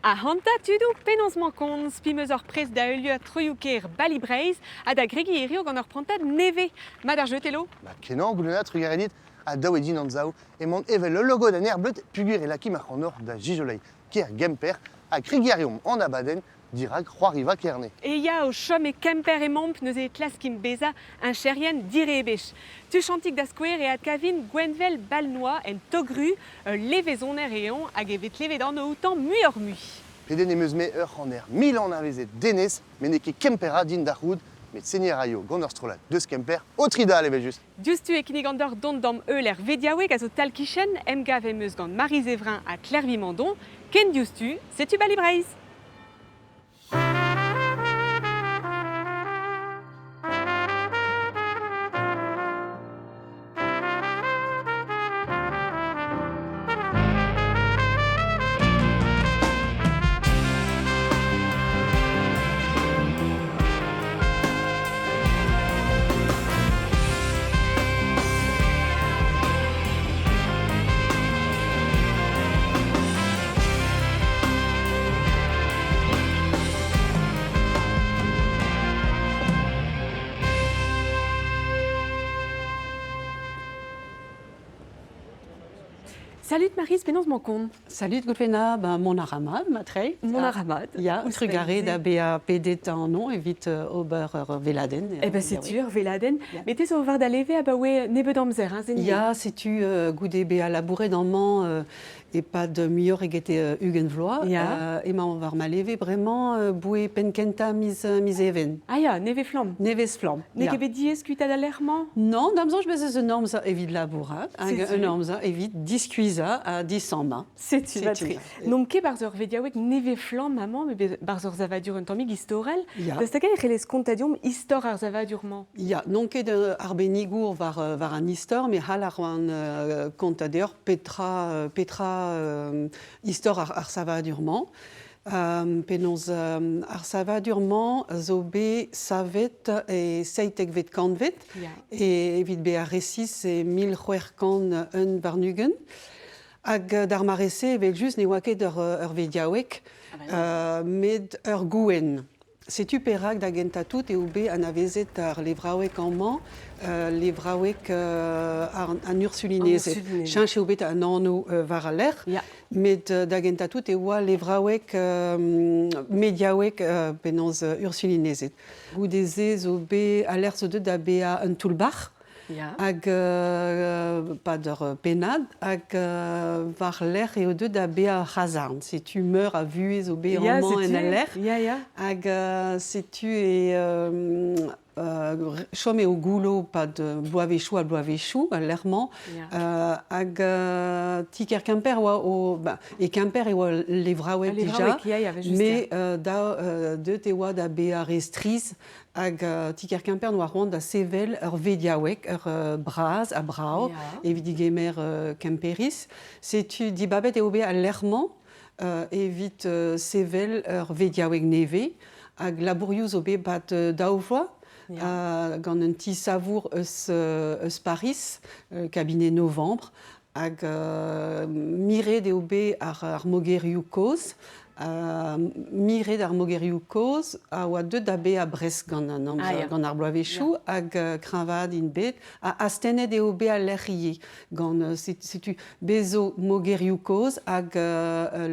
A hanta tudo penons mankons, pimeus ur prez da eulio troiouker bali breiz, a da gregi erio gant ur prantad neve. Mad ar jetelo? Kenan, goulena, trugarenit, a daouedin an zao, e mont evel le logo d'un erbleut pugur e laki mar an or da jijolei, ker gemper, a krigiarium an abaden, dirag c'hoariva kerne. E ya o chom e kemper e momp neus e klaskim beza un cherien dire e bech. Tu chantik da skouer e ad kavin Gwenvel balnois en togru, levezoner eon hag evet levet an o outan muior mui. Peden emeus me ur an 1000 an avezet denez, men eke kempera din da c'houd, met senior aio gant ur strolat deus kemper, o trida level just. Diustu e kinigandor dont dam euler vediaoueg a zo talkichen emgav emeus gant Marie Zevrin a Claire Vimandon, ken diustu, setu bali breiz. Salut Marie, penons mankon. Salut Goulvena, mon aramad, matrei. Mon aramad. Ja, trugare da bea pedet an non, evit ober veladen. Eh ben c'est sûr, veladen. Mais t'es au var da leve a ba we nebe d'amzer, hein, zeni. Ja, setu goude bea labouré dans man et pas de mieux egete ugenvloa. Ja. Et ma var ma leve vraiment boué penkenta mis even. Ah ya, neve flam. Neves flam. Ne ket diez kuit ad alerman? Non, damzan je bezes un ormza evit labourat, C'est un ormza evit discuisa a disamba. C'est tu matri. Non ket barzor vediaoueg neve flam maman, mais barzor zavadur un tammig istorel. Ja. Da sta ket reles kontadium histor ar zavadurman. Ja, non ket ar benigour var an istor, mais hal ar an kontader petra histor ar savadurman. Penons ar savadurman zo be savet e seitek vet kanvet, Ja. et evit be ar resis e 1000 un varnugen. Hag d'ar marese evel just ne oa ket ur vediaouek, med ur gouen. Setu perak da genta tout e obe an avezet ar levraouek an man, levraouek an ursulinezet. An ursulinezet. Chanch e obet an anno var a ler, Ja. met da genta tout e oa levraouek mediaouek penons ursulinezet. Goudeze zo be a ler zo deut da bea un toulbar, Ja. hag pas d'ur penad, hag var ler eo deut da bea c'hazarn. Setu meur a vuez o be Ja, an man setu. en a ler. Ja, ja. Hag setu e chom eo goulo pa de bloavechou a bloavechou, a lerman. Hag tiker Kemper oa o... E Kemper e oa levraouek dija. Levraouek, ja, ja, just. Mais deut e oa da bea restriz hag tiker Kemper noa rand da sevel ur vediaouek, ur braz a brao, Ja. evit digemer Kemperis. Setu dibabet e obe a lerman, evit sevel ur vediaouek neve, hag labourioù zo be bat daouvloa, gant un ti savour eus Paris, cabinet novembre, hag miret eo be ar mogerioù koz, miret ar mogerioù koz, a oa deut da be a Brest gant ar bloavechou, hag kreñvad in bet, a astennet eo be a lerrier, gant setu bezo mogerioù koz hag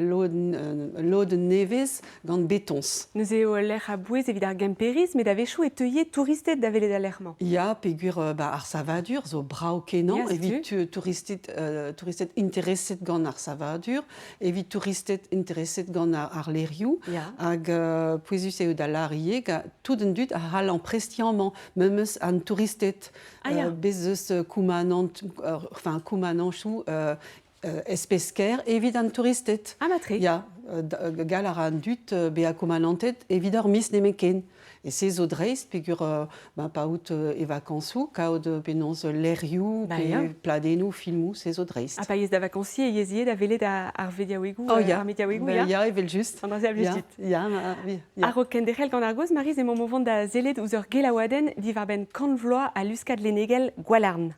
lod nevez gant betons. Neus eo ler a bouez evit ar gemperis, met da vechou e teuillet touristet da velet alerman. Ja, pegur ar savadur, zo brao kenan, Ja, evit touristet interesset gant ar savadur, evit touristet interesset gant ar lerioù, Ja. hag pouezus eo da larrieg, tout en dut a hal an prestianman, memeus an touristet, Ah, ja. bezeus koumananchou espesker, evit an touristet. Ah, matri. Ja, gal ar an dut be a koumanantet, evit ur mis nemeken. Et se zo dreist, pegur paout e vakansou, kaout penons lerioù, Ja. pladenou, filmou, se zo dreist. A pa yez da vakansi e yeziet da velet ar vediaouegou, Oh, ja. ar mediaouegou, Ben, ja. ja, evel just. An dra Ja, just. ja, ja. Ar o kenderel gant ar goz, Mariz, emo mo vont da zelet ouz ur gelaouaden divar ben kanvloa a luskad lenegel gwalarn.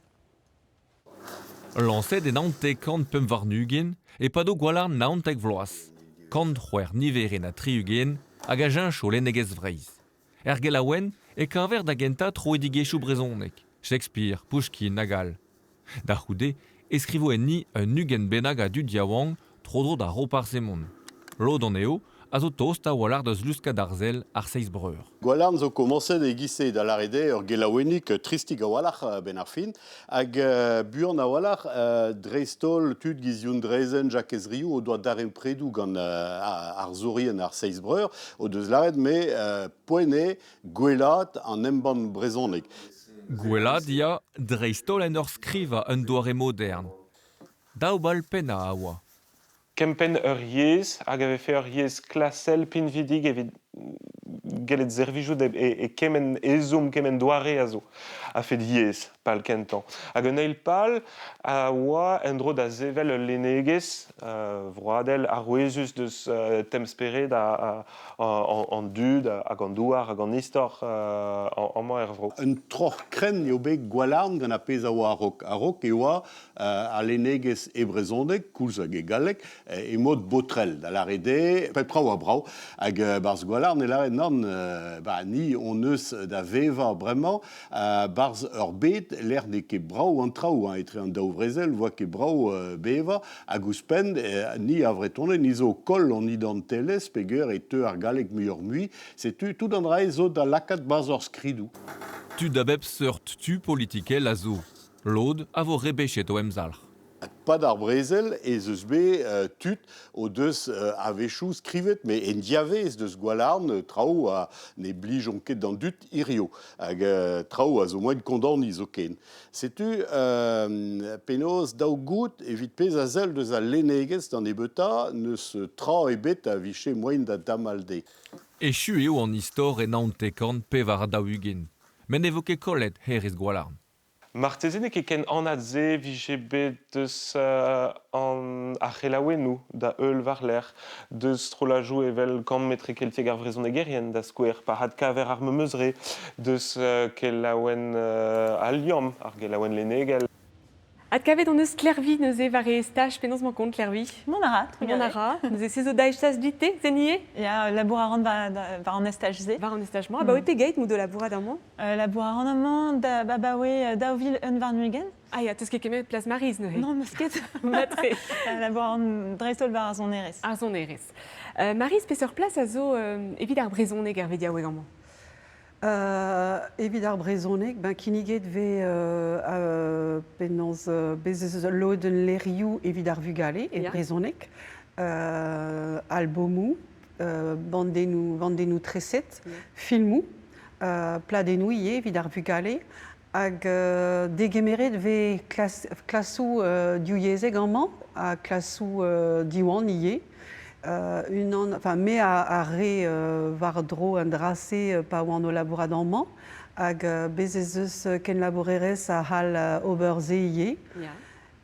Lancet en naontek kant pem varnugen e pado gwalarn naontek vloaz. kant c'hwer niveren a triugen hag a jencho lennegez vreiz. Gelaouen e kaver da genta troedigechou brezonek, Shakespeare, Pushkin, Nagal. Da c'houde, eskrivo en ni un ugen benag a du diawang trodro da ropar zemon. Lod an eo, a zo tost a walar deus luska d'arzel ar seiz breur. Gwalarn zo komanset e gise da larede ur gelaouennik tristig a walach ben ar fin, hag buan a walach dreistol tud gizioun drezen jak ezrioù o doa darem predou gant ar zourien ar seiz breur, o deus laret me poene gwelat an emban brezhonek. Gwella dia dreistol en ur skriva un doare modern. Daou bal penna a oa. Kempen ur yez, hag ave fe ur yez klasel pinvidig evit gelet zervijout e kemen ezom kemen doare a zo. A fet yez pal kentan. Hag un eil pal a oa en dro da zevel ul lenegez, vroadel ar ouezus deus temsperet an dud hag an douar hag an istor an ma er vro. Un troch kren eo bet gwalarn gant a pez a oa a-rok. A-rok e oa a lenegez e brezhoneg, koulz hag e galleg, e mod botrel da larede, pep prao a brao, hag barz gwalarn e laret nan ni on eus da veva bremañ, barz ur bet l'er ne ket brao an traoù, etre an daou vrezel, voa ket brao beva, hag ouzpen ni a vretonne, ni zo kol an idan teles, peogwir e teu ar galleg muiur mui, setu tout an rae zo da lakat barz ur skridou. Tu da bep seurt tu politikel a zo. Lod a vo rebechet o emzalc'h. Pas d'ar brezel e zeus bet tut o deus a vechou skrivet, me en diavez deus gwalarn traoù a ne blijonket d'an dut irio, hag traoù a zo moed kondorni zo ken. Setu penaos daou gout evit pez a zel deus a lennegez d'an ebeta neus tra e bet a viche moen da damalde. Echu eo an istor en naontekant pevar daou ugen. Men evo ket kollet herez gwalarn. Martezenek e ken anat ze vije bet deus an arc'helaouennou da eul war l'er, deus trolajou evel kant metre keltieg ar vrezhonegerien da skouer pa had kaver ar memeuzre, deus kelaouen al liom ar gelaouen lennegel. Ad kavet on eus klervi neuze vare staj penons man kont klervi. Mon ara, Mon ara, neuze sezo da estaz dite, zenie? Ya labour a ran va en estage ze. Var an estaj man. Ah bah oui, pegeit mou de laboura d'un man. Labour a ran amant da babawe daouvil un var nuegen. Ah ya, teus ket kemet plas Mariz neuze. Non, musket. Matre. Labour a ran dreistol var a zon erez. Ar zon erez. Mariz peseur plas a zo evit ar brezhonek ar vedia oeg an man. Evit ar brezhonek, kiniget ve penans bezez loden lerioù evit ar vugale e brezhonek, albomou, bandenou treset, filmou, pladenou ie evit ar vugale, hag degemeret ve klasou diouiezeg an man, a klasou diwan ie, me a re var dro an drase pa oan o labourad an man, hag bezez eus ken labourerez a hal oberze ie.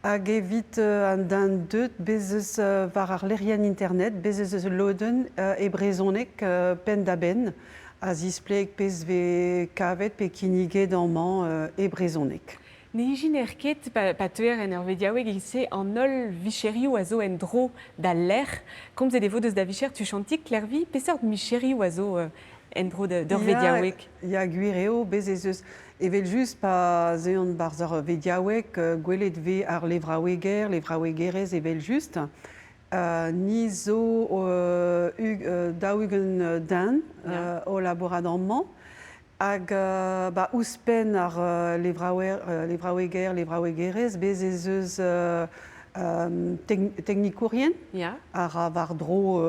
Hag evit an dan deut bezez var ar lerien internet, bezez eus loden e brezhonek pen da ben, a zisplek pez ve kavet pe kiniget an man e brezhonek. Ne ijin ket pa teuer en ur vediaoueg ise an ol vicherioù a zo en dro da ler. Komz e devo deus da vicher tu chantik klervi, peseurt micherioù a zo en dro d'ur vediaoueg. Ya gwir eo bezez eus evel just pa zeon barz ur vediaoueg gwelet ve ar levraouegerez evel just. Ni zo daougen dan o labourad an man. Hag ouzpen ar levraouegerez bezez eus teknikourien. Ar var dro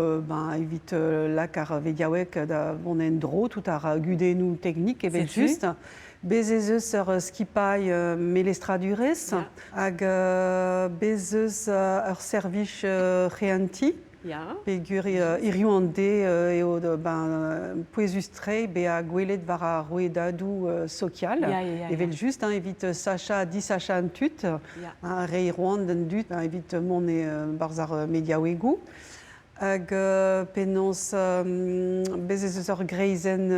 evit lak ar vediaoueg da vont en dro, tout ar gudennoù teknik evel just. Bezez eus ur skipailh melestradurez. Hag bezez ur servij reanti. Peogwir irioù an de eo pouezus tre be a gwelet var a rouedadou social. Evel just, evit sacha, di sacha an tut, re roan d'an dut, evit mon barz ar mediaouegou. Hag penons bezez eus ur greizen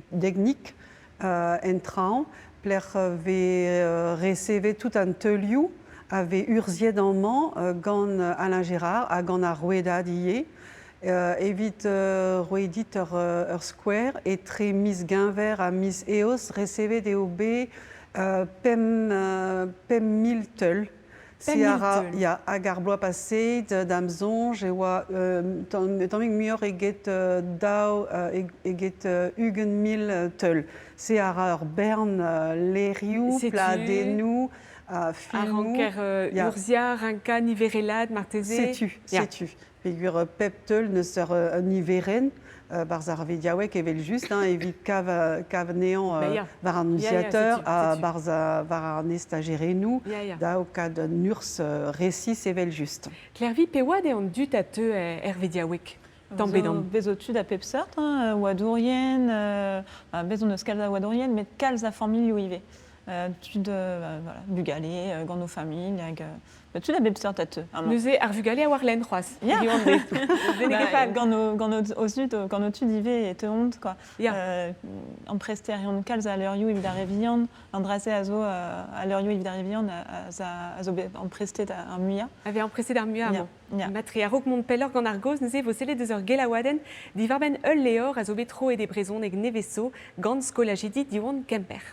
degnik en traoù, pler ve reseve tout an teulioù, avait urziet an man gant Alain Gérard a gant ar rouedad ie, Evit roedit ur square et tre mis Guinver a mis eos recevet EOB pem mil teul. Si ara ya hag ar bloaz paset d'amzonj e oa tammig muioc'h eget daou eget ugen mil teul. Se ara ur bern lerioù, pladenou, filmou. Aranker urzia, ranka, niverelad, marteze. Setu. Pegur pep teul neus ur niveren. Barz ar vediaouek evel just, evit kav neant var an usiateur, barz var ar nestagerenou, daou kad nurs resis evel just. Klervi, peoad e an dut a te vediaouek? Tambedan. Bezotud a pep sort, oadourien, bezon eus kalz a oadourien, met kalz a familioù ive. Tud bugale, gant no familh, hag... Tu da bep sort a te. Neuze ar vugale a war len c'hoaz. Ya. Gant no tud ive e te hont, quoi. An presterion kalz a leurioù evit ar revian, an drase a zo a leurioù evit ar revian a zo an prestet ar muia. Ave an prestet ar muia amañ. Matri a rok mont pellor gant ar goz, neuze vo sellet eus ur gelaouadenn di varben ul leor a zo bet tro e de brezon eg neveso gant skolajidi diwan Kemper.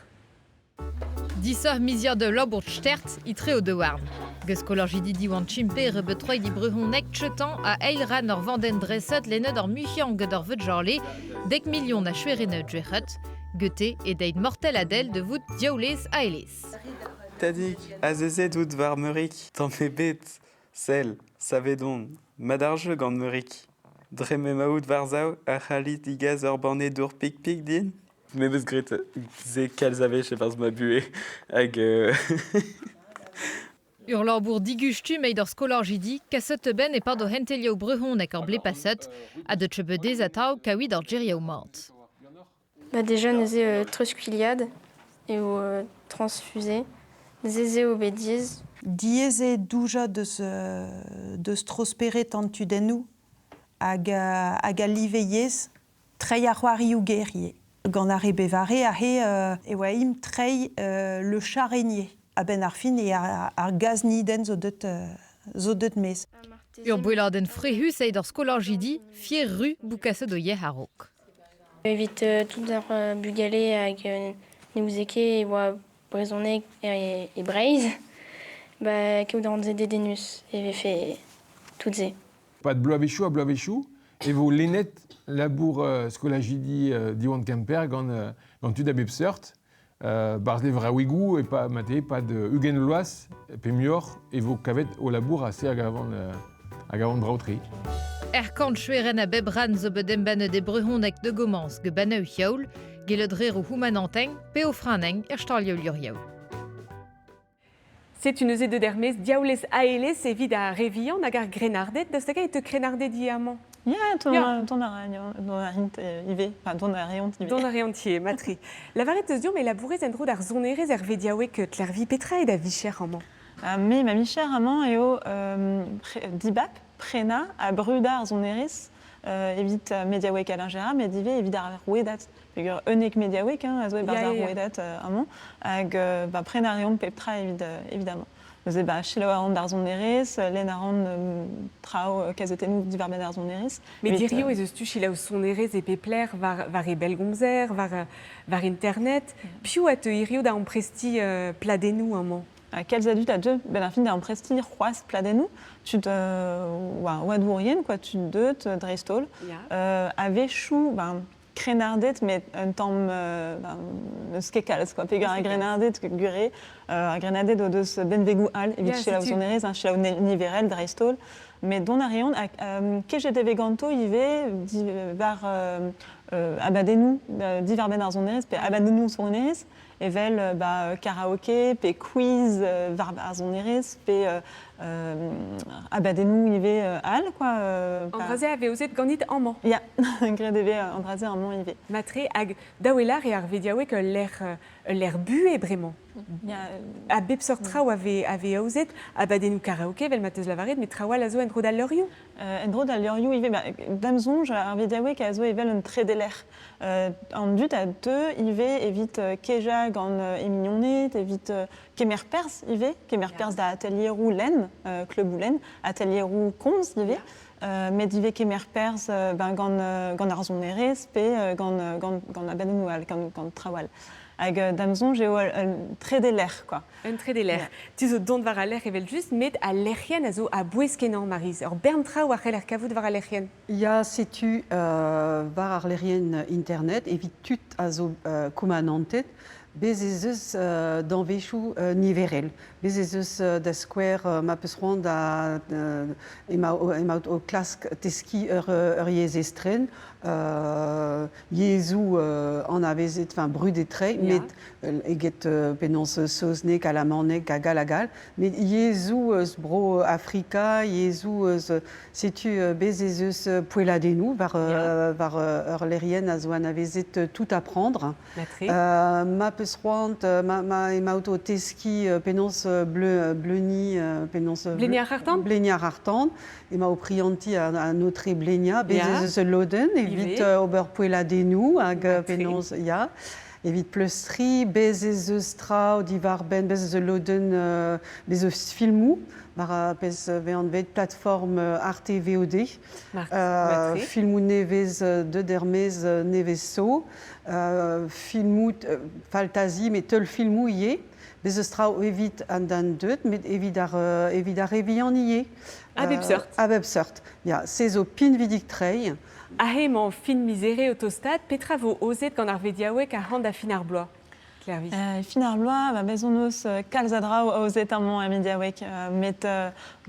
Dissor mizior de Lobourg Stert, itre o de Warn. Geskolorjidi diwan chimpe rebetroi di bruhonek chetan a eilra nor vanden dresset lennet or muchiang d'or vedjorle, dek million na chouerene djuechet, Goethe et deid mortel adel de vout diaoules a elis. Tadik, azezet out var meurik, tamm bet, sel, savedon, madarje gant meurik. Dreme maout varzao, a chalit igaz ur banne dour pik din. Mais eus gret ze kalz ave che varz ma bue hag... Urlorbour digustu meid ur skolorjidi, kasset ben e pard o hentelio bruhonek ur blepasset, a de tchebedez atao kawid ur djeriao mort. Déjà, neuze trusquiliade et transfusé, zézé obédiz. Dieze douja deus trospere tantudennou hag a liveiez trei a c'hoarioù gerie. Gant ar bevare a he e oa im trei le charrenier a ben ar fin e ar gaz niden zo deut mez. Ur boueladenn frehus eid ur skolorjidi, fier ru boukasset o yeh a-rok. Evit tout ar bugale hag neouzeke e oa brezonek e breiz, keout an zede denus e vefe tout ze. Pas de bloavechou a bloavechou, et vo lennet labour skolajidi diwan Kemper gant tud a bep seurt, barz lev raouigou e pa mate, pa de ugen loas, pe mior, e vo kavet o labour a se hag avon brautri. Kant choueren a bebran zo bedembanne de bruhonek de gomans ge baneu yaoul, geledrer o humananteng, pe o franeng stalio luriao. C'est une euse de dermez diaoules a eles evit a revian hag ar grenardet, da staka e te grenardet diamant. Ya, ton a reont ive, ton a reont ive. Ton a reontier, matri. La varet eus diom e labourez en dro d'ar zonerez er vediaouek Klervi petra e da vicher amañ. Me ma vicher amañ eo dibap, prena, a bruda ar zonerez, evit mediaouek a lingera, med ive evit ar rouedat. Pegur eunek mediaouek, a zo e barz ar rouedat amañ, hag prena a reont petra évidemment. Neuze chelo a ran d'ar zonerez, len a ran trao kazetenou divar ben ar zonerez. Mais dirio ez eus tu chilaou sonerez e pepler var e belgomzer, var internet. Piou a te irio da an presti pladenou amañ. Kalz adut a deux, ben ar fin da an presti c'hoaz pladenou, tud oadourien, quoi, tud deut dreistol. Ave chou, krenardet, met un tamm eus ket kalz, quoi. Pegar a grenardet gure, a grenardet o deus benvegou al, evit chilaou sonerez, chilaou niverel dreistol. Met don a reont, kejet e veganto ive var abadenou, divar ben ar zonerez, pe abadenou sonerez, evel karaoke, pe quiz var ar zonerez, pe abadenou ive al, quoi. Andraze ave euzet ganit amañ. Ya, gret eve andraze amañ ive. Matre hag daouelar e ar vediaouek l'air bue bremañ. A bep sort trao ave euzet abadenou karaoke vel mateus lavaret, met traoal a zo en dro d'al leurioù. En dro d'al leurioù ive, damzonj ar vediaouek a zo evel un tredeler. An dut a deux ive evit keja gant emignonet, evit kemer pers ive, kemer pers da atelierou len, club ou len, atelierou komz ive, met dive kemer pers gant ar zonerez pe gant abenenoual, gant trawal. Hag damzon j'ai très de l'air quoi. Un trait de l'air. Tu zo dont var a l'air evel just, met a l'airien a zo a boueskenan, Marise. Or bern tra ou a c'hell ar kavout var a l'airien. Ya setu var ar lerien internet evit tut a zo koumanantet bez eus d'anvechou niverel. Bez eus da square ma peus roan da emaout o klask teski ur yez estren. Yezou an avezet, enfin brud et trait, met eget penons soznek, alamanek, galagal, mais yezou bro Afrika, yezou setu bez eus poeladenou, var ur lerien a zo an avezet tout apprendre. Ma peus roant, ma emaout o teski penons bleuni, penons... Blenia ar artan, ema o prianti a notre blenia, bez eus loden, evit ober poeladenou hag penons ya. Evit pleustri, bez eus tra divar ben, bez eus loden, bez eus filmou, var bez vean vet plateforme Arte VOD. Filmou nevez de dermez nevez so, filmou faltazi, met teul filmou ie. Bez eus tra evit an dan deut, met evit ar evian ie. A bep seurt. A bep seurt. Ya, se zo pin vidik trei. A hemañ fin misere o tostad, petra vo ozet gant ar vediaouek a c'hant da fin ar bloaz. Clairvis. Fin ar bloaz, bezon eus kalz a drao a ozet amañ a mediaouek. Met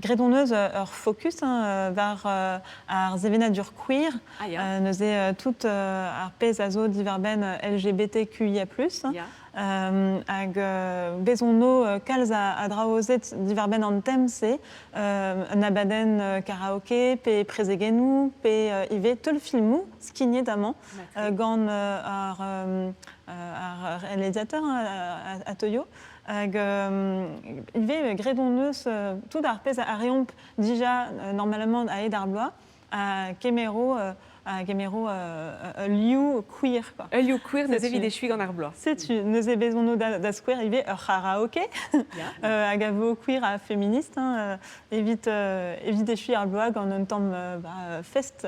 gredon eus ur fokus var ar zevenadur queer. Neuze tout ar pez a zo divar ben LGBTQIA+. Hag bezon no kalz a draozet divar ben an tem se un abaden karaoke, pe prezegenou, pe ive teul filmou, skignet d'amant, gant ar réalisateur a teuio. Hag ive gredon eus tout ar pez a reomp dija normalement a ed ar bloaz, a kemero liou queer. Un liou queer neuze evit echuig gant ar bloaz. Setu, neuze bezono da square ive ur karaoke, hag a vo queer a feminist, evit echuig ar bloaz gant un tamm fest.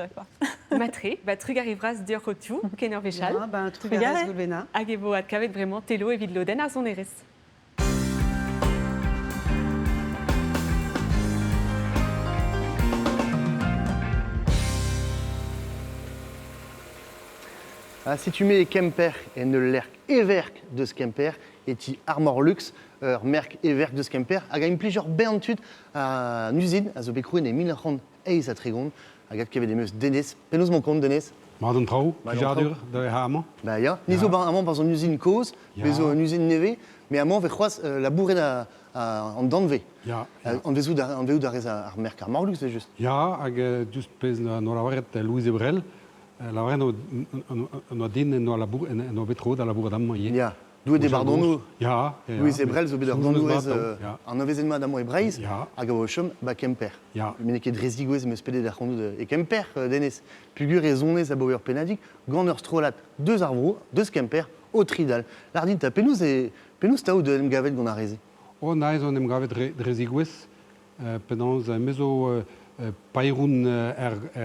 Matre, trug arrivras diolch o tou, ken ur vechal. Trug arrez goulbena. Hag evo ad kavet vraiment telo evit loden ar zonerez. Si tu mets Kemper et ne l'erk everk de Kemper et ti Armor Lux, merk everk de Kemper, hag a impligeur bern tud a usine a zo bekroen e 1900 eiz a tregont, hag at kevet emeus Denez. Penaos mon kont, Denez? Madon trao, pijardur de hama. Ba ya, nizo amant par son usine koz, bezo une usine neve, mais amant ve c'hoaz la bourre en danve. On vezou d'arrez ar merk Armor Lux, c'est juste. Ja, hag just pez no lavaret Louise Ebrel, la vraie no din no labour no betro da labour d'amant ie. Ja, doue de bardonnou. Ja, Louise Ebrel zo bet ur gandouez an avezenmat d'amant e Breiz, hag a vo chom ba Kemper. Ja. Men ket rezigouez meus pedet ar c'hondou e Kemper, Denez. Pugur e zonez a boer penadik, gant ur strolat deus arbro, deus Kemper, o tridal. Lardin ta penaos taou de em gavet gant ar reze. O naiz on em gavet rezigouez, penans mezo pairoun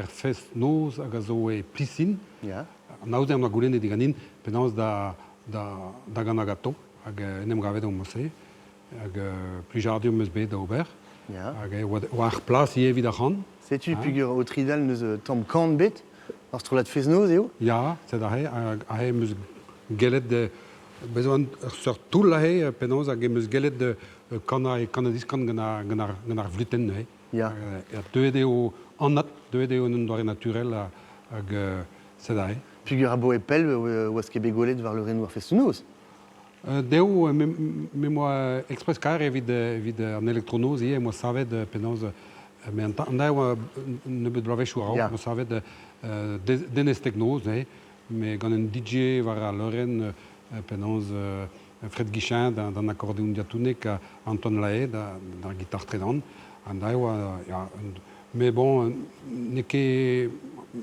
fest noz hag a zo e plissin. Naouzem na goulennet diganin, penans da gant a gato, hag en em gavet o mose, hag plijardur meus bet da ober. Hag oa ar plas ie evit ac'han. Setu pugur o tridal neus tamm kant bet, ar strolat fest noz eo? Ja, sed a he meus gelet de... Bezoan sur tout la he, penans hag emeus gelet de kana diskant gant ar vluten he. Deuet eo annat, deuet eo un doare naturel hag sed a he. Pugur a bo e pel oaz ket begolet var le renouar fest noz? Deo, me moa express kar evit an elektronoz ie, moa savet penans... Me an da eo ne bet blavechou a moa savet denez teknoz, me gant un DJ var a leuren penans Fred Guichin d'an accordéon diatounek Anton Lae d'ar guitar tredan. An da eo, me bon, ne ket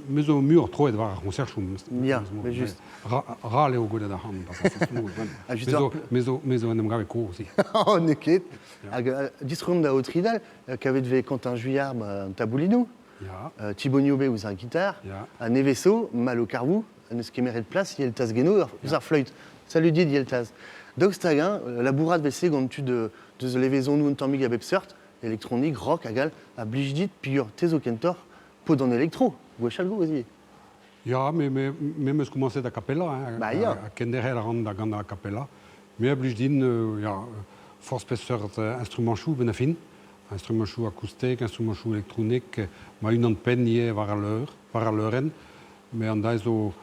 mezo mur troet var ar concerchoù. Ja, mais juste. Ra leo golet ar han, mezo en em gavet ko aussi. Oh, ne ket. Hag distroom da o tridal, kavet ve Quentin Juillard an taboulino. Ja. Tiboniobe ou sa guitare. Ja. Un Neveso, mal au carvou, un skemeret de place, il y a le tas geno, sa flûte. Ça lui dit, il y a le tas. Donc, Stagan, la bourrade VC, quand tu de levaison nous, tamig à Bepsert, électronique, rock, agal, à blijdit, pire, teso kentor, pot dans électro. Vous chalgo, vas-y. Ja, mais je commençais à capella, hein, ja. à Kenderer à capella. Mais je dis, ja, force spesseur instrument chou, benafin, instrument chou acoustique, instrument chou électronique, mais une peine hier var à l'heure, mais on a so,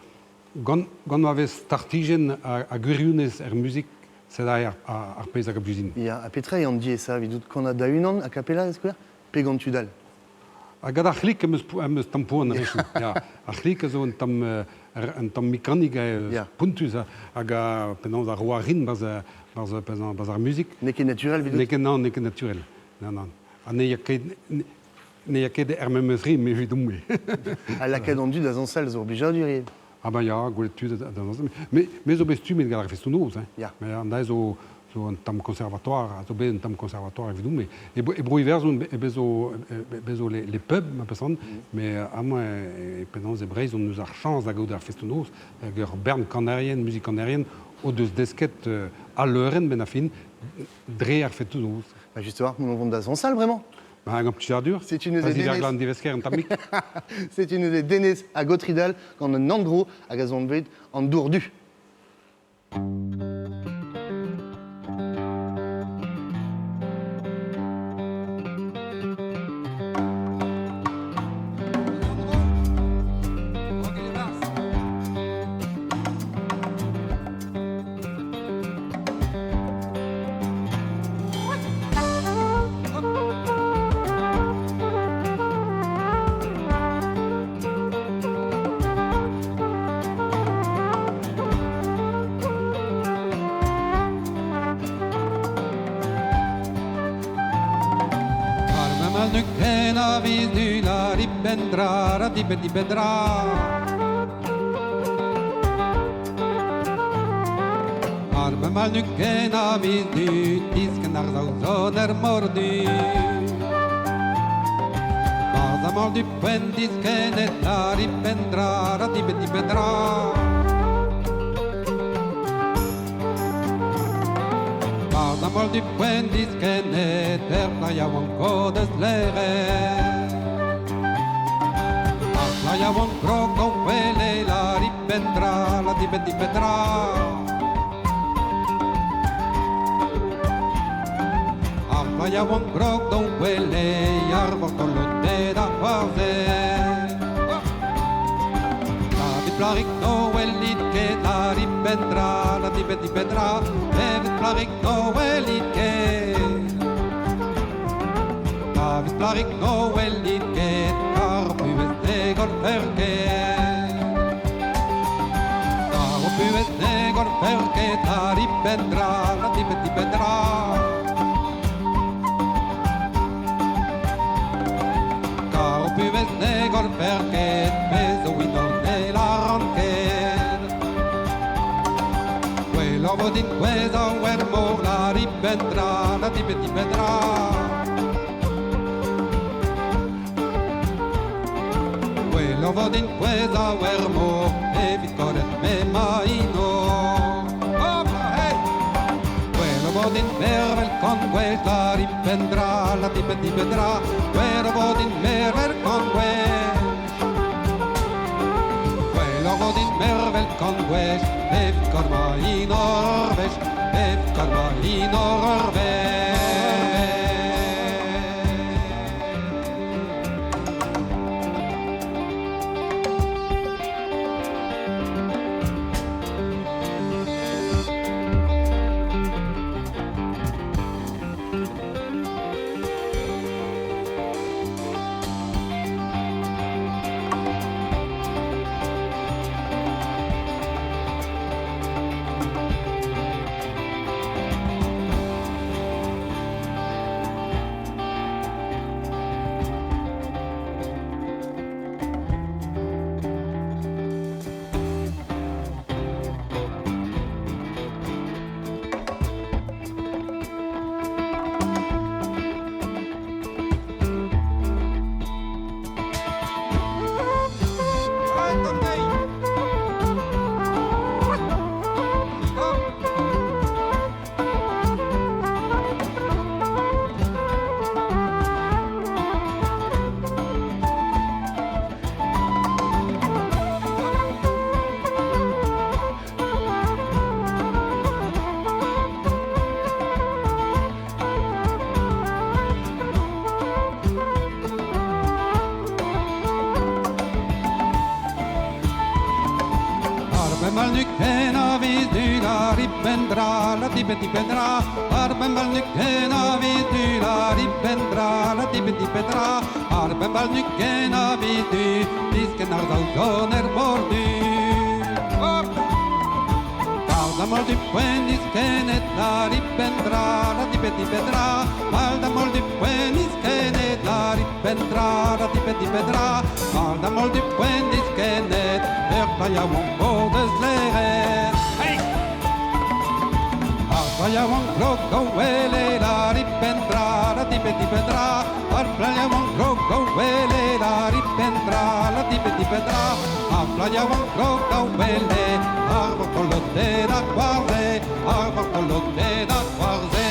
quand on avait starté à Guriunes musique, c'est là à Pesa Capuzine. Ja, à Petra, on dit ça, vidou, qu'on a da une an, à capella, est-ce que Pegan tudal. Agad achlik am tampon rechen. Ja, achlik so un tam mécanique puntus aga pendant la roarin bazar musique. N'est naturel vidou. N'est naturel. Non. Ane yake de hermemesri mais vidum. À la cadendue dans un salle obligé du rire. Ah ben ja, goletu mais obestu mais galar festunos hein. Ja. Mais on a so un tam conservatoire, un tam conservatoire évidemment, mais et bruivers bezo les pubs ma personne, mais à moi pendant les braise on nous a chance d'agoder festunos, Berne canarienne, musique canarienne, au deux disquettes à l'heure benafin, dreer festunos. Justement, nous avons dans un salle vraiment. Un petit ardure. C'est une C'est une des dénes à Gotridal quand un andro à Gazonved en dourdu. Nukena vidula ribendra radibedibedra Arme mal nukena vidu tiskenar zauzoner mordu Baza mal du pen diskenet la ribendra radibedibedra Mal du puendis que ne terra wanko des lere Arla wan croco quelle la ripendra la dipendra Arla wan croco quelle arbo con lo te da quase La diplarik no wellit che la ripendra la dipendra Plarik Noelitke David Plarik Noelitke Karpues negor ferke Karpues negor ferke Tari pendra La dipeti pendra Karpues negor ferke Bezo winor ne la ranke Quello din quesa uermo la ribendra, la dipendra. Quello din quesa uermo e vittoret me maino. Quello din mervel con questa ribendra, la dipendra. Quello din mervel con questa. Quello din mervel con questa. Ef karma i Norvège, ef karma i Norvège. mal nu kena vis du la ripendra la tipetipedra arbe mal nu kena vis du la ripendra la tipetipedra arbe mal nu kena vis du disken ar zauzoner bordu Maldamol du puenis kenet la ripendra la tipetipedra Maldamol du puenis kenet la ripendra la tipetipedra Maldamol du puenis kenet playa wongo des leren Hey! Playa wongo go wele la ripendra la tipetipedra Playa wongo go wele la ripendra la tipetipedra Playa wongo go wele arbo colotte da guarde arbo colotte da guarde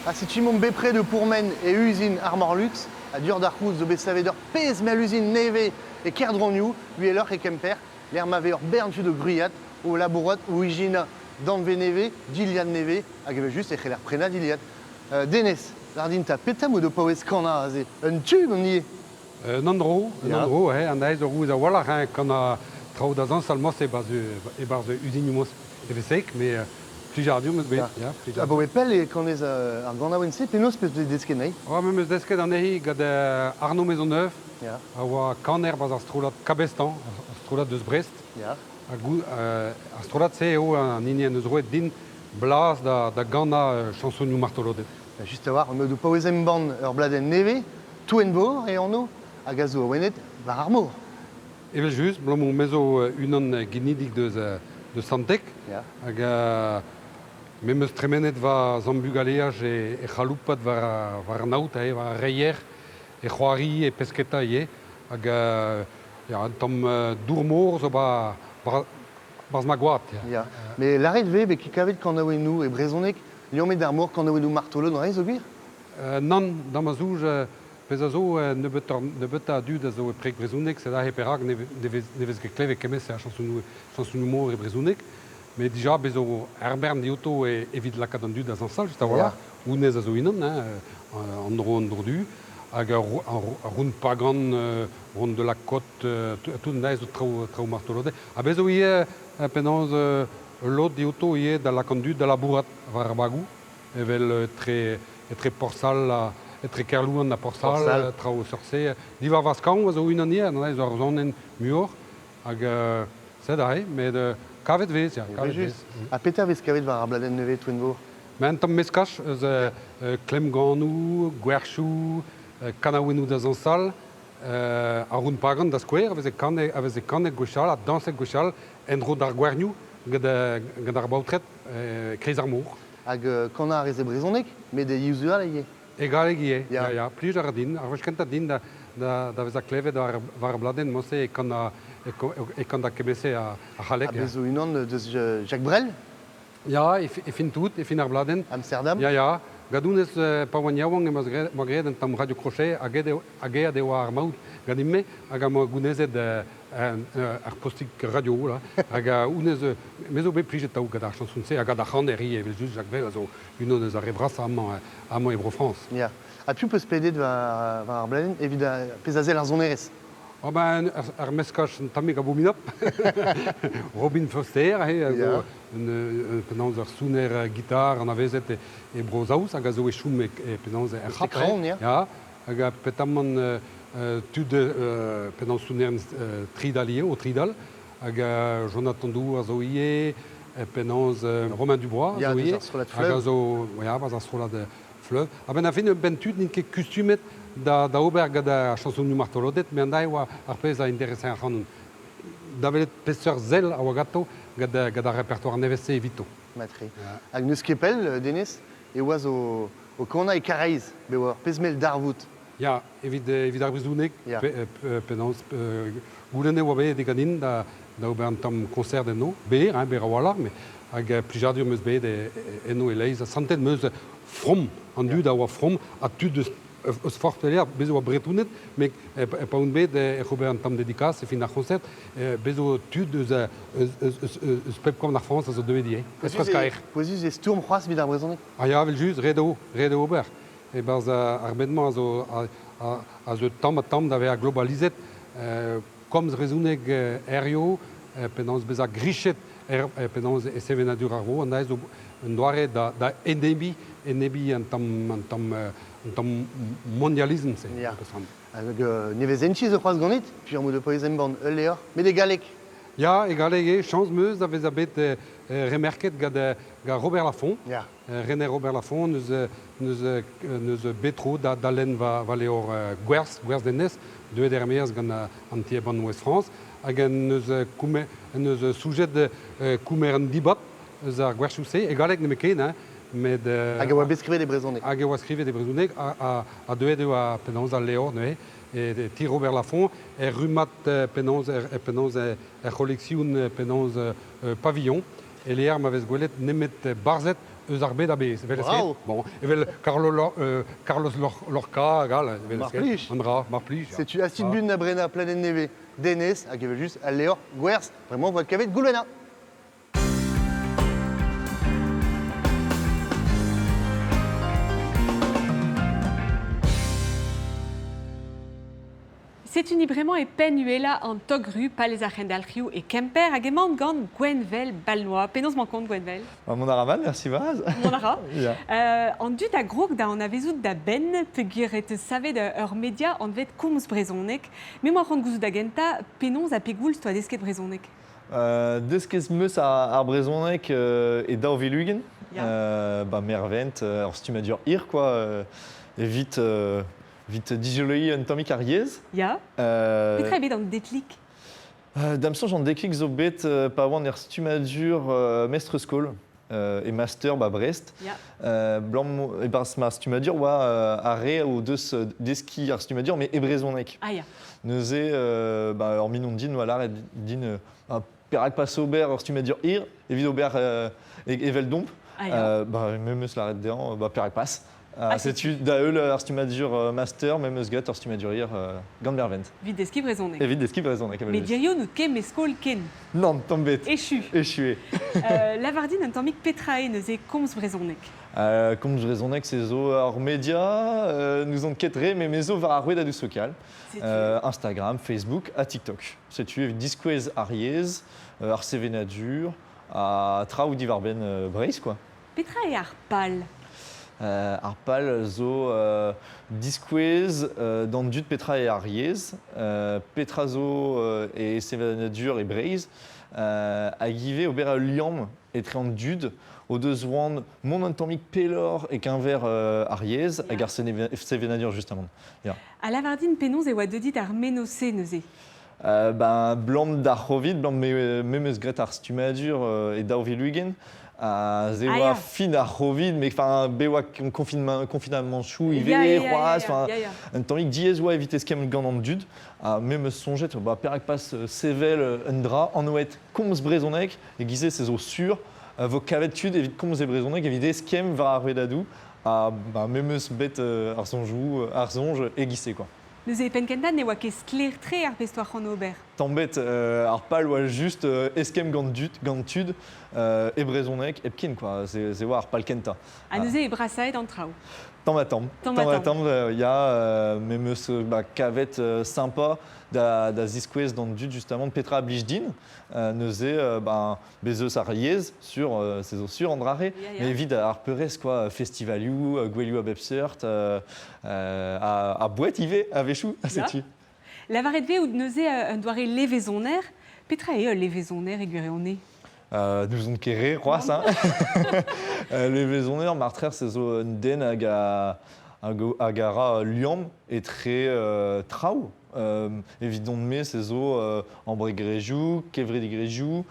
Ah, si tu m'en près de Pourmen et usine Armor Lux, à Durdachus, de Bessavedor, pèse mais l'usine Neve et Kerdronniou, lui et l'or et Kemper, l'air m'avait bertu de Gruyat, au laborat où Igina, d'Anve Neve, d'Iliad Neve, à juste et l'air prénat d'Iliad. Denes, l'ardinta, pétam ou de Powes Kana, un tube, on y est. Nandro, en ijs de roe walla gaan kan trouw dat dan sal mos e bar de usine evesek, mais plus jardium met bet. Ah bo epel e quand les ar gant awense penos peus desket nei. Oh mais meus desket an ehi gad Arnaud Maisonneuve. A oa kaner baz ar strolat Cabestan, ar strolat deus Brest. Ar strolat se eo an inien eus roet din blas da gana chansonioù martolodet. Juste a war, me do Powesem ban ur bladen Neve, Touenbourg et Anno, a gazo a wenet var armour. Evel just, blomou mezo unan ginidik de Santek, hag memeus tremenet va zambugaléaj e chaloupat var naout, var reier, e c'hoari e pesketa hag un tamm dourmor zo barz ma goat. Mais l'arrêt ve, bet ki kavet kan aouenou e brezonek, liommet d'armour kan aouenou martolo dans les obir? Non, dans ma zouj, pez a zo ne bet a dud a zo e prek brezonek, c'est da heperag nevez ket klev e kemes a chansonioù mor e brezonek, mais déjà bezo erbern dioto e evit lakaat an dud a zansal, just a voilà, ounez a zo inan, an dro du, hag a roun pagan, roun de la côte, tout naiz o trao martolode. A bezo ie penans lot dioto ie da lakaat dud da labourat var bagou, evel tre porsal, tre kerlouan da porsal, trao sorse. Divar vaskan, oa zo unan ie, an aiz ar zonen muor, hag sed ahe, met kavet vez, ja. A peter vez kavet var ar bladen Neve Touenbourg? Men tamm meskach, eus klem ganou, gwerchou, kanaouenou da zansal, a roun pagan da skouer, a vez e kanek gwechal, a dansek gwechal, en dro d'ar gwerniou, gant ar baotret, kreiz ar mour. Hag kana a reze brezonek, met de usual a ie? Egaleg ie, ja, plij ar din, ar vechkenta din da vez a klevet war bladen, mose e kan da kemese a chalek. A bezo unan deus Jacques Brel? Ja, e fin tout, e fin ar bladen. Amsterdam? Ja, gadounez pa oan yaouan ma gred en tam radio crochet hag e oa ar maout gadimme hag a ma gounezet ar postik radio la hag a ounez mezo bet plijet taout gad ar chanson se hag a da c'han eri evel just Jacques Brel a zo unan eus ar revras amañ Ebro France. Ya. A piou peus pedet var ar bladen evit pez a zel ar zonerez? Oh ben, ar meskach un tammig a bominop. Robin Foster, penans ar souner gitar an avezet e brozaous, hag a zo e choum e penans er chap. Ja, hag a petamman tud penans souner tridal ie, o tridal, hag a Jonathan Dou a zo ie, penans Romain Dubois a zo ie, hag a zo, ja, baz ar strolat fleuve. A ben a fin ben tud n'in ket kustumet da ober gad a chansonioù martolodet, me an da oa ar pez a intereseñ ar c'hanon. Da velet peseur zel a oa gato gad a repertoire nevese evito. Matri. Hag neus kepel, Denis, e oaz o kona e kareiz, be oa pezmel darvout. Ja, evit ar brezounek, penans goulenn oa bet degadin da ober an tam koncert enno, ber a walar, hag plijardur meus bet enno e leiz, a santet meus from, an dud a oa from, a tud eus forteler bezo a bretounet, met pa un bet e c'hober an tam dedikas e fin ar koncert, bezo tud eus pep kom ar France a zo devet ie. Poezus e stourm c'hoaz vid ar brezonek? Ah ja, vel just, redo ober. et arbedement a tam d'avait globalisé comme raisonné Erio, pendant beza grichet pendant sevenadur arvo, on a un doire da ennebi un tam mondialisme c'est. Avec Nevezenchi, je crois, gonit, puis on de poésie bande, Léor, mais des Galec. Ja, egal, chance meuse, avez abet remarqué ga Robert Laffont. Ja. René Robert Laffont, nous betro d'Alain Valéor Guers Dennes, deux dernières gana anti-ban Ouest France, hag nous sujet de Coumeren Dibop, za Guerchoussé, egalek ne meken, mais de. Hag a bescrivé des Brésonnais. Hag a bescrivé des Brésonnais, à deux à Penance à Léor, et T. Robert Laffont, et Rumat Penance collection Penance pavillon, et les armes avec Gouelet nemet Barzet, Eusarbé d'Abbé. Bon, et Carlos Lorca, gal, Andra, Marplich. C'est tu Astrid Bune na Brena, Planet Neve, Dennes, hag a juste à Léor, Guers, vraiment, votre cavet de Goulena. C'est une vraiment et Penuela en Togru, Palais Archendalriou et Kemper, à Gemand Gand Gwenvel Balnois. Pénos m'en compte Gwenvel. Mon araman, merci Vaz. Mon ara. En dut à Grog, on avait zout da Ben, peguer te savait de heur média, on devait être comme Brezonek. Mais moi, quand gouzou d'agenta, Pénos à Pegoul, toi, desket Brezonek. Desket meus à Brezonek et da Velugen. Mervent, alors si tu m'as dit ir quoi, et vite. Vite digérer un tomic ariez. Ja. Petra ebe dans le déclic. Damson j'en déclic zo bet pas avoir er stumadur mestre school et master Brest. Ja. Blanc et bars ma stumadur arrêt ou deux deski ar stumadur mais ebrezonek. Ah ja. Neuze en minondine voilà din perak passe au ber ar stumadur ir evit au ber et veldomp. Ah ja. Même la red dean perak passe. C'est d'aeul arstumadur master, même eusgat arstumadurir Gandmervent. Vite des skis Brezonek. Et vite des skis Brezonek. Mais dirio nous kem escol ken. Non, tombet. Échu. Échué. Lavardine un tomic Petrae neuze coms Brezonek. Coms Brezonek c'est zo hors média, nous enquêterez mais meso var arroued du social. Instagram, Facebook, à TikTok. C'est tu disquez ariez, arsevenadur, à trau divarben Brace quoi. Petrae arpal. Arpal zo disquez dans dut Petra et Ariez, Petrazo et Sevenadur et Braise, a givé au ber liam et treant dud au deux zouan mon antomique Pelor et qu'un verre Ariez, à gar Sevenadur justement. À Lavardine Pénons et Wadedit Arménocé neuze. Blanc d'Arrovid, blanc memes Gretar Stumadur et d'Auvilugen. Zewa fin Arrovid, mais enfin bewa confinement chou, ivé, roas, enfin un temps que diez ou éviter ce qu'il gant en dud, même songer, perak passe sevel undra en ouet coms Brezonek et guisé ses eaux sûres, vos cavetudes évite coms et Brezonek éviter ce qu'il va arvedadou, même bête arzonge et guissé quoi. Nous avons penkentan ne oa ket skler tre ar pestoir an ober. Tambet ar pal oa just eskem gantud e Brezonek e pkin quoi, c'est oa ar pal kenta. A nous e brassaet an trao. Tambatam, il y a même ce cavet sympa da zisquez dans dud justement de Petra Blijdin, neuze bezeus ariez sur ces eaux sur Andrare, mais vide à Arperes quoi, festivaliou, Gueliou à Bepsert, à Boîte Ivé, à Véchou, c'est tu. La varette ve ou neuze un doare levezoner, Petra e levezoner e guereonne. Nous on kéré, roi ça. Les maisonneurs, martrer c'est zo den agara liam et très trau. Évidemment mais c'est zo en Brégrejou, Kevri Grejou,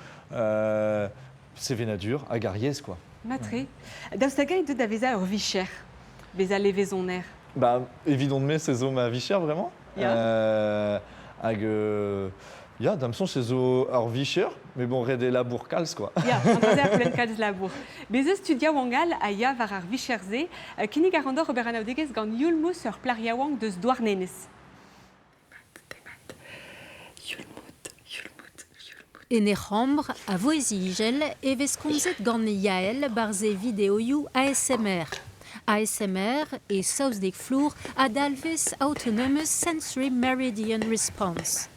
c'est Vénadur, agariez quoi. Matré. Daustagay de daveza ur vicher. Beza levezoner. Évidemment mais c'est zo ma vicher vraiment. Ja, damson c'est zo ar vicher, mais bon, red labour kals quoi. Ja, on a à plein kals labour. Beze studia wangal a ya var ar vicherze, kini garandor ober anaudegez gant yulmus ur plariawang deus douarnenes. En e c'hambre, a voezigel, e vez komzet gant Yael barze videoioù ASMR. ASMR et South des Floor à Dalvis Autonomous Sensory Meridian Response.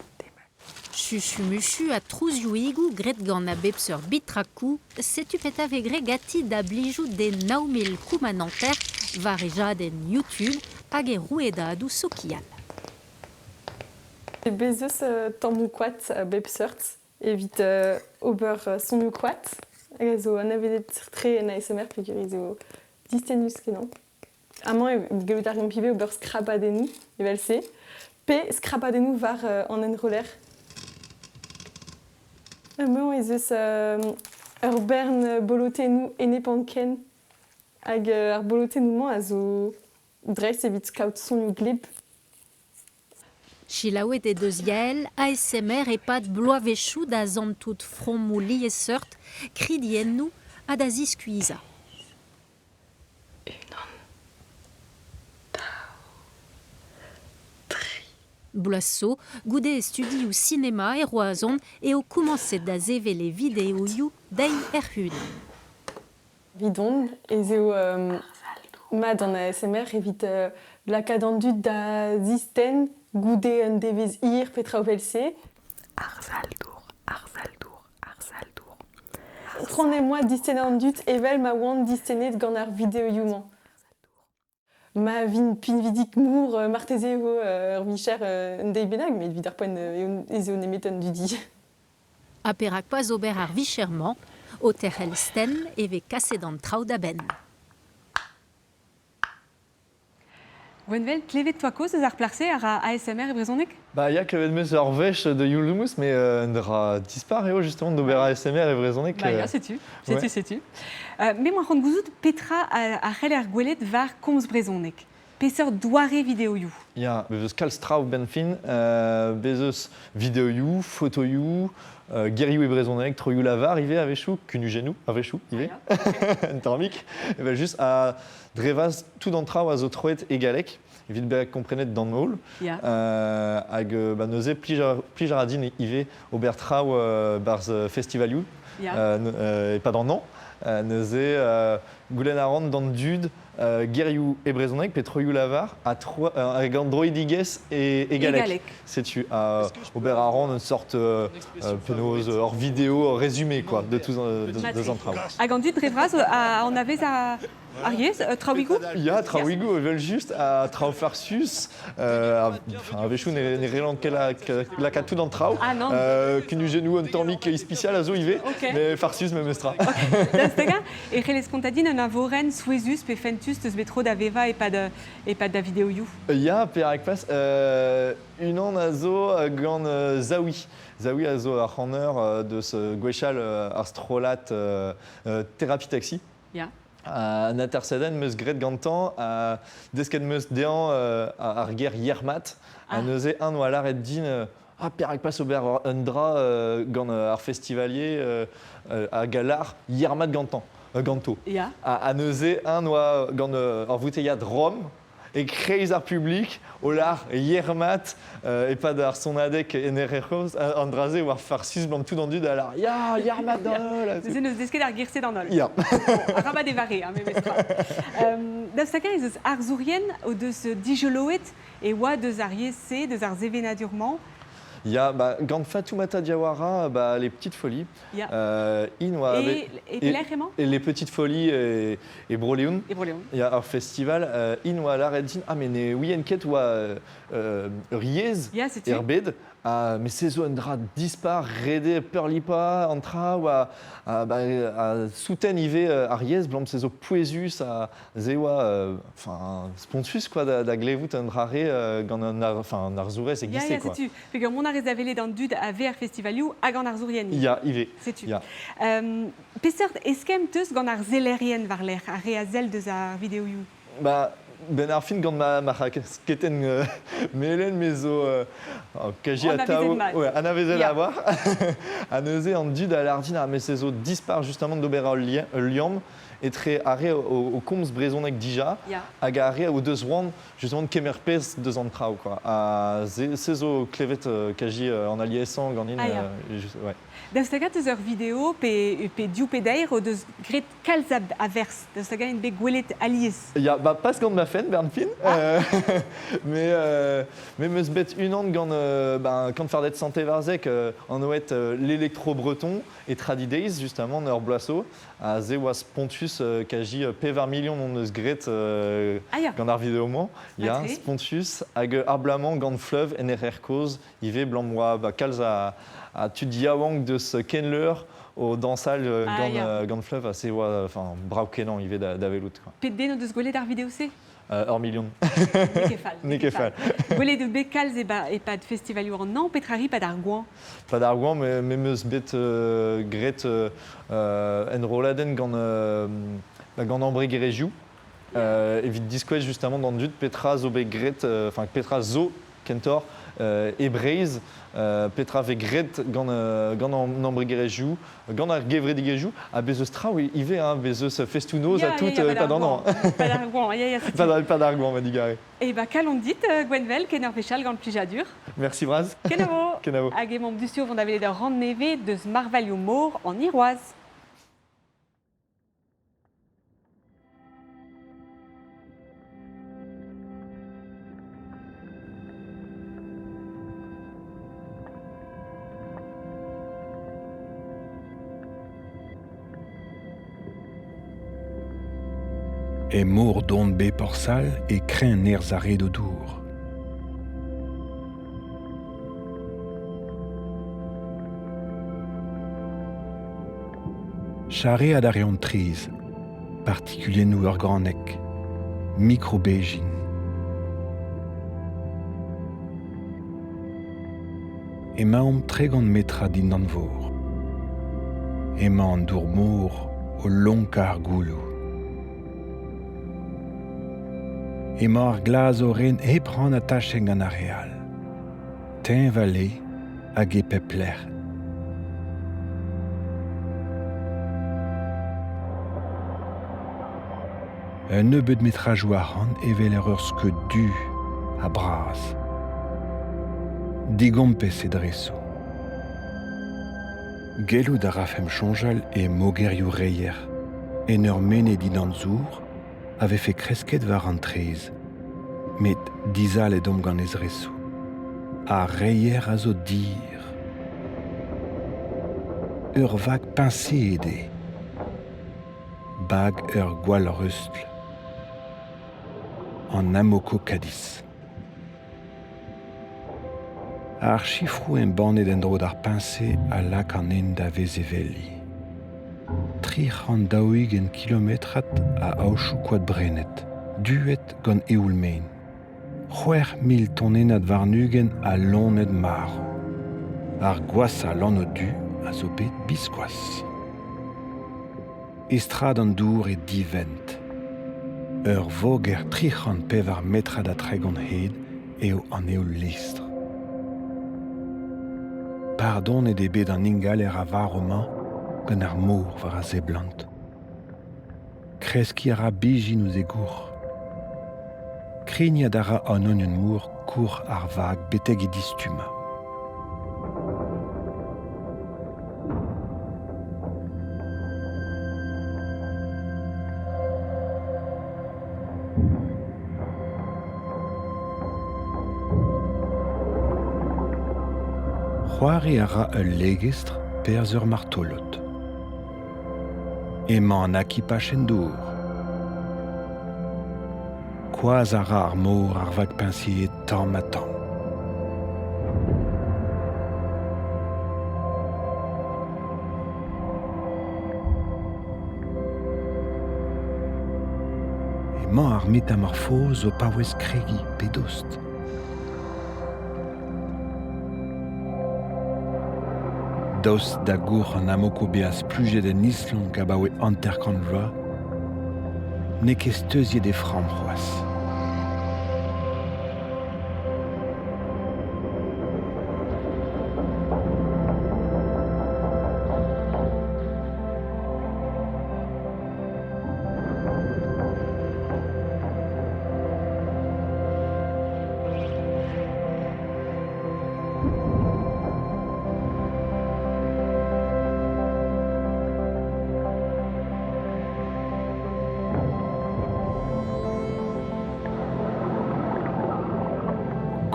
Chuchumuchu a trouziouigou gret gant a bepseur bitrakou, setu pet avegre gati da blijou den 9000 koumananter varejaden YouTube hag e rouedadou sokial. Bezus tammouquat bepseurt evit ober sonouquat hag a zo anavedet tre en ASMR peogwir zo distenus kenan. Amañ gevet ar gant ober skrapadennou evel se, pe skrapadennou var an enroller. Amañ ez ur bern bolotennou enepanken hag ar bolotennou a zo dreiz evit kaout sonioù gleb. Chilaouet e deus yael, ASMR e pat bloavechou da zantout fromou lieseurt, kridiennou a da ziskuiza. Bloasso, goude e studi ou cinéma e roazon et au commencé da zeve les vidéos you dei erhun. Vidon, ez eo mad an ASMR evit lakadandu da zisten goude un devez ir petra ovelse. Arzaldour. Tron e moi distenandut evel ma oant distenet gant ar vidéo youman. Ma vin pinvidik mour martezeo ur vicher un dei benag, met vid ar poen ez eo nemet un dudi. Aperak pas ober ar vicherman, o terrel sten eve kasedant traoù da ben. Gwenvel, klevet toa koz eus ar placé ar ASMR e brezonek? Bah, ya klevet meus ur vech de Yuldumus, mais ndra dispar eo justement d'ober ASMR e brezonek. Bah, ya, setu. Me moa c'hant gouzout petra a c'hell ar gwelet var komz brezonek. Peseur doare vidéo you. Ya, bezeus kalz traoù ben fin, bezeus vidéo you, photo you, guerriou e brezonek, troioù lavar, ive avechou, kunu genou, avechou, ive, un tarmik. Et ben juste à drevaz tout dans traoù a zo troet e galek, evit beak komprenet dan maol, hag neuze plijar adin ive ober traoù barz festivalioù, et pas dans non, neuze goulen a rand dan dud, guerriou e brezonek, pe troioù lavar, hag an droidigez e galek. C'est-tu ober a rand une sorte penoz hors vidéo résumé quoi, de tous deux entrailles. Hag an dud drevraz an avez a Ariès, traouigou? Ya, traouigou, veulent juste à traou farsus, avechou ne relan la tout dans traou. Ah non. Kunu genou un tormic spécial à zo ive, mais farsus même estra. Dastaga, e c'hell eskontadin un avoren souezus pe fentus teus betro da veva e pas da vidéo you. Ya, per ak pas, une an a zo gant zaoui. Zaoui a zo ar c'haneur de ce gwechal ar strolat thérapie taxi. Ya. Naterseden meus gret gantan desket meus dean ar ger yermat a neuze un oa laret din perak pas ober un dra gant ar festivalier a galar yermat ganto. A neuze un oa gant ar vouteiad Rome et kreiz ar publik o lar yermat e pad ar sonadek enerec'hoz an draze war farsus blant tout an dud a lar yermat dan ol. Neuze neus desket ar girse dan ol. Ya. Rabat e vare, me mestra. Dastaga ez eus ar zourien o deus dijoloet e oa deus ar yese, deus ar zevenadurman. Il y a gant Fatoumata Diawara, les petites folies. Yeah. Et les petites folies et Broléon. Il y a un festival Inwa la Reddin. Ah mais ne week-end ou Riez Herbed. Mais c'est zo un drap dispar rede perlipa entra ou à souten ive Ariès blanc c'est zo poesus à zewa enfin spontus quoi da glevout un drare gant un arzourès c'est glissé quoi. Tu fait que mon arrezavele dans dud à VR festivaliou à gant arzourien. Ya ive. C'est tu. Peseur eskem teus gant ar zelerien var l'air a reazel de za vidéo you. Ben ar fin gant ma keten melen mezo kaji a tao anavezel a voir a neuze an dud a lardin a mesezo dispar justement d'ober liam et très arrêt au Combs Brezonec déjà, hag arrêt au deux rounds, justement de Kemerpes de Zantrao quoi. C'est au clevet kaji en alliessant gandine. Ouais. Dastagat eus ur vidéo pe diou pe dair o deus gret kalz a vers. Dastagat en be gwelet alies. Ya, pas gant ma fen, Bernfin, mais meus bet an gant quand fardet santé varzek en oet l'électro-breton et tradideis justement ur blasso a ze oas Pontus kaji pevar million non eus gret gant ar vidéo ya Pontus hag ar blamant gant fleuve en er cause ive blanc moi kalz a tu diawang de ce Kenler au dansal gant fleuve assez enfin brau kenan ive d'avelout quoi. Pedden o deus gwelet ar vidéo se? Hors million. Nekefal. Gwelet de bekalz e pad festival an nan, petrari pad ar gouan? Pad ar gouan, mais meus bet gret enroladen gant ambre gerejou. Evit diskouez justement dans dud petra zo be gret, enfin petra zo kentor e breiz, petra ve gret gant ambre gerejou, gant ar gevre digejou, a bezeus trao ive bezeus festounoz a tout pad an an. Pad ar gouan, Pad ar gouan, ma digare. Et kalon dit, Gwenvel, ken ur fechal gant plijadur. Merci Braz. Kenavo. Kenavo. Hag e mamp dusio vont avellet ur rand neve deus marvalio mor en iroaz. E mor don be porsal e kren nerz a red o dour. Chare a da reont triz, partikulien nou ur granek, mikrobejin. Ema om tre gant metra din an vor. Ema an dour mor o lonka ar goulou. Ema ar glaz o ren epran a tachenn gant ar real. Ten vale hag e pepler. Un nebeud metrajou a ran evel ur skeut du a braz. Digompez e dreso. Gelout a rafem chonjal e mogerioù reier. En ur mene din an zour avait fait kresket war an trez, met dizal e dom gant ezreso. A reier a zo dir. Ur vag pincé ede. Bag ur gwall rustl. An amoko kadis. Ar chifrou en bannet en dro d'ar pincé a lak an en da vez eveli. 300 kilometrat a aochou koad brenet, duet gant eoulmein. 4.000 tonnenat varnugen a lonet maro. Ar gwasa lan o du a zo bet biskoaz. Estrad an dour e divent. Ur voger 300 pevar metrat a tregant hed eo an eoul listre. Pardon e de bet an ingal a varoman gant ar mor war a zeblant. Kreski a ra bijin ouz e gour. Kriniad a ra an onion mour kour ar vag beteg e distuma. C'hoari a ra ul legestre perz ur martolot. Emañ an akipachen dour. Koaz a ra ar mor ar vag pinciet tamm a tamm. Emañ ar metamorphose o paouez kregi pe dost. Daoust da gour an amoko beaz plujet en Islande gabaoe anterkanvloa, ne ket steuziet e fram c'hoaz.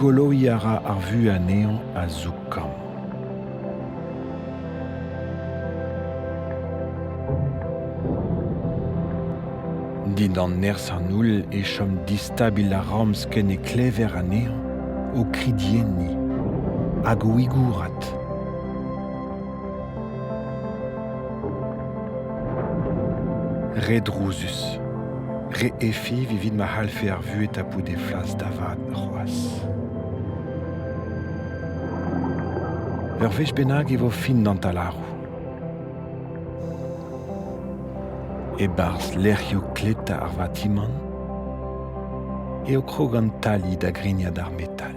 golo iara arvu a neon a zoukam. Din an nersanoul e chom distabil a rams ken e klever a neon o kridienni hag o igourat. Redrouzus. Re efi vivit ma halfe ar vuet a pou de flas davad c'hoaz. Ur vech benag e vo fin d'an talarou. E barz lerc'hio kleta ar vatiman e o krogan tali da grignad ar metal.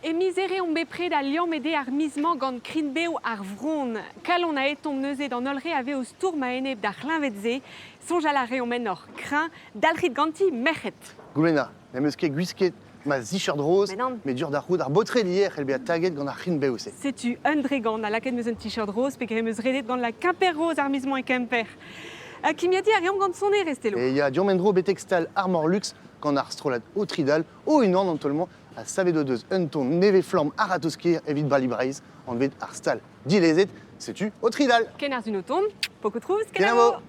E mizere on bepred a liammede ar mizman gant krinbeo ar vron. Kalon a etom neuze d'an olre ave o stour ma eneb d'ar c'hlinvetze, sonj a la reomen or krin, dalrit ganti merchet. Goulena, nem eus ket gwisket ma zicherd roz, me dur d'ar roud ar botre lier el be a taget gant ar krinbeo se. Setu un dregant a laket meus un t-shirt rose, pe kere meus redet gant la Quimper rose ar mizman e Quimper. Kimiati a reom gant sonne restelo. Et ya diomendro betextal Armor Luxe gant ar strolat o tridal, o unan antolman a savedo deus un ton neve flam aratoskir evit bali breiz, an vet ar stal dilezet, setu o tridal. Ken ar zun o ton, poko trouz, Kenavo.